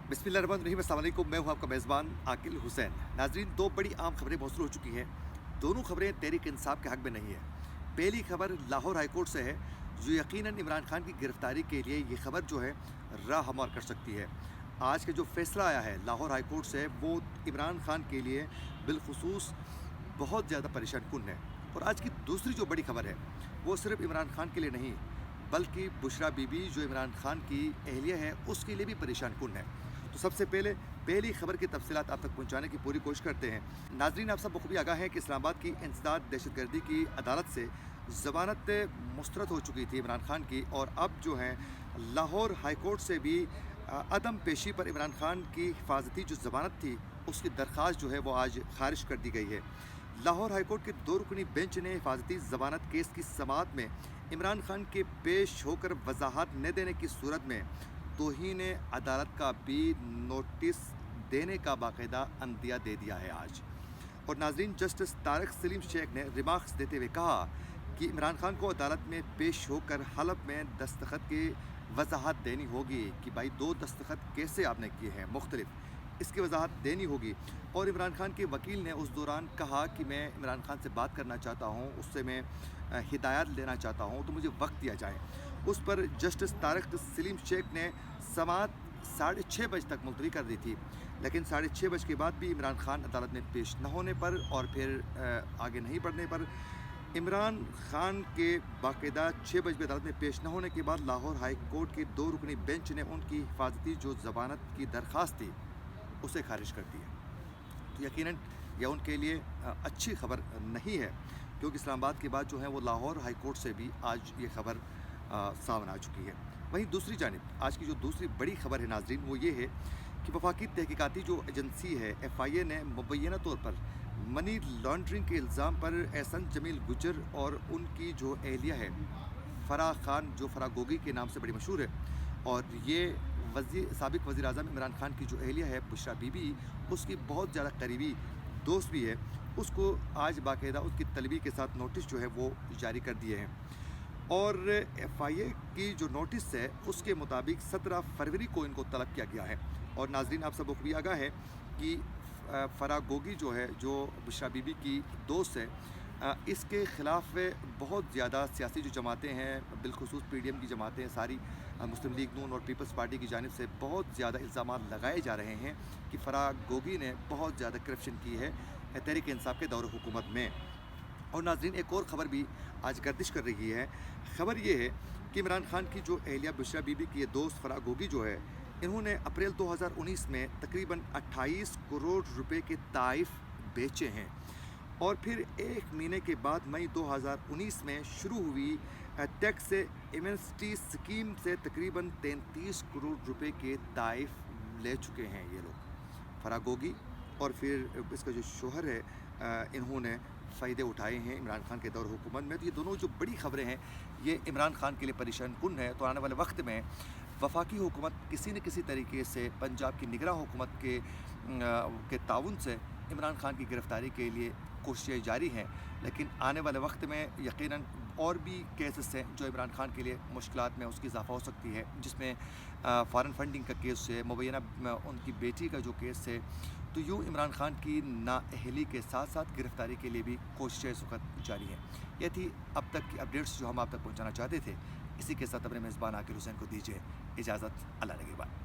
बिस्मिल्लाहिर्रहमानिर्रहीम, अस्सलाम वालेकुम। मैं हूं आपका मेज़बान आकिल हुसैन। नाज़रीन, दो बड़ी आम खबरें मौसूल हो चुकी हैं। दोनों खबरें तहरीक इंसाफ के हक़ में नहीं है। पहली खबर लाहौर हाई कोर्ट से है, जो यकीनन इमरान खान की गिरफ़्तारी के लिए ये खबर जो है राह हमार कर सकती है। आज का जो फ़ैसला आया है लाहौर हाई कोर्ट से, वो इमरान खान के लिए बिलख़ुसूस बहुत ज़्यादा परेशान कुन है। और आज की दूसरी जो बड़ी खबर है, वो सिर्फ़ इमरान खान के लिए नहीं, बल्कि बुशरा बीबी जो इमरान खान की अहलिया है, उसके लिए भी परेशान कुन है। तो सबसे पहले पहली खबर की तफसीलात आप तक पहुंचाने की पूरी कोशिश करते हैं। नाजरीन, आप सब बखूबी आगाह हैं कि इस्लामाबाद की इंसदाद दहशतगर्दी की अदालत से ज़मानत मुस्तरद हो चुकी थी इमरान खान की, और अब जो है लाहौर हाई कोर्ट से भी अदम पेशी पर इमरान खान की हिफाजती जो ज़मानत थी, उसकी दरख्वास्त जो है वो आज खारिज कर दी गई है। लाहौर हाई कोर्ट के 2 रुकनी बेंच ने हिफाजती ज़मानत केस की समाअत में इमरान खान के पेश होकर वजाहत न देने की सूरत में तौहीन अदालत का भी नोटिस देने का बाकायदा अंदिया दे दिया है आज। और नाजरीन, जस्टिस तारिक सलीम शेख ने रिमार्क्स देते हुए कहा कि इमरान खान को अदालत में पेश होकर हलफ में दस्तखत की वजाहत देनी होगी कि भाई 2 दस्तखत कैसे आपने किए हैं मुख्तलिफ, इसकी वजाहत देनी होगी। और इमरान खान के वकील ने उस दौरान कहा कि मैं इमरान खान से बात करना चाहता हूँ, उससे मैं हिदायत लेना चाहता हूँ, तो मुझे वक्त दिया जाए। उस पर जस्टिस तारिक सलीम शेख ने समाअत 6:30 बजे तक मुलतवी कर दी थी, लेकिन 6:30 बजे के बाद भी इमरान खान अदालत में पेश न होने पर और फिर आगे नहीं बढ़ने पर इमरान खान के बाकायदा 6 बजे भी अदालत में पेश न होने के बाद लाहौर हाई कोर्ट की 2 रुकनी बेंच ने उनकी हिफाजती जो ज़मानत की दरख्वास्त थी उसे खारिज कर दिया। तो यकीनन यह उनके लिए अच्छी खबर नहीं है, क्योंकि इस्लामाबाद के बाद जो है वो लाहौर हाई कोर्ट से भी आज ये खबर सामने आ चुकी है। वहीं दूसरी जानिब आज की जो दूसरी बड़ी खबर है नाजरीन, वो ये है कि वफाकी तहकीकाती जो एजेंसी है FIA ने मुबैना तौर पर मनी लॉन्ड्रिंग के इल्ज़ाम पर एहसन जमील गुजर और उनकी जो अहलिया है फ़राह खान, जो फ़राह गोगी के नाम से बड़ी मशहूर है, और ये साबिक़ वज़ीर आज़म इमरान खान की जो अहलिया है बुशरा बीबी, उसकी बहुत ज़्यादा करीबी दोस्त भी है, उसको आज बाकायदा उसकी तलबी के साथ नोटिस जो है वो जारी कर दिए हैं। और FIA की जो नोटिस है उसके मुताबिक 17 फरवरी को इनको तलब किया गया है। और नाजरीन, आप सब बखूबी आगाह है कि फ़राह गोगी जो है, जो बुशरा बीबी की दोस्त है, इसके ख़िलाफ़ बहुत ज़्यादा सियासी जो जमातें हैं, बिलखुसूस PDM की जमातें हैं सारी, मुस्लिम लीग नून और पीपल्स पार्टी की जानिब से बहुत ज़्यादा इल्ज़ाम लगाए जा रहे हैं कि फ़राह गोगी ने बहुत ज़्यादा करप्शन की है तहरीक इंसाफ के दौर हुकूमत में। और नाज़रीन, एक और ख़बर भी आज गर्दिश कर रही है। ख़बर ये है कि इमरान खान की जो अहलिया बुशरा बीबी की ये दोस्त फ़राह गोगी जो है, इन्होंने अप्रैल 2019 में तकरीबन 28 करोड़ रुपए के ताइफ बेचे हैं, और फिर 1 महीने के बाद मई 2019 में शुरू हुई टैक्स एमनेस्टी स्कीम से तकरीबन 33 करोड़ रुपए के ताइफ ले चुके हैं ये लोग फ़राह गोगी, और फिर इसका जो शोहर है, इन्होंने फ़ायदे उठाए हैं इमरान खान के दौर हुकूमत में। तो ये दोनों जो बड़ी ख़बरें हैं, ये इमरान खान के लिए परेशान कुन है। तो आने वाले वक्त में वफाकी हुकूमत किसी न किसी तरीके से पंजाब की निगरां हुकूमत के ताउन से इमरान खान की गिरफ़्तारी के लिए कोशिशें जारी हैं, लेकिन आने वाले वक्त में यकीनन और भी केसेस हैं जो इमरान खान के लिए मुश्किलात में उसकी इजाफ़ा हो सकती है, जिसमें फ़ॉरेन फंडिंग का केस है, मुबैना उनकी बेटी का जो केस है। तो यूँ इमरान खान की नाअहली के साथ साथ गिरफ़्तारी के लिए भी कोशिशें इस वक्त जारी हैं। ये थी अब तक की अपडेट्स जो हम आप तक पहुँचाना चाहते थे। इसी के साथ अपने मेज़बान आकिल हुसैन को दीजिए इजाज़त। अल्लाह निगहबान।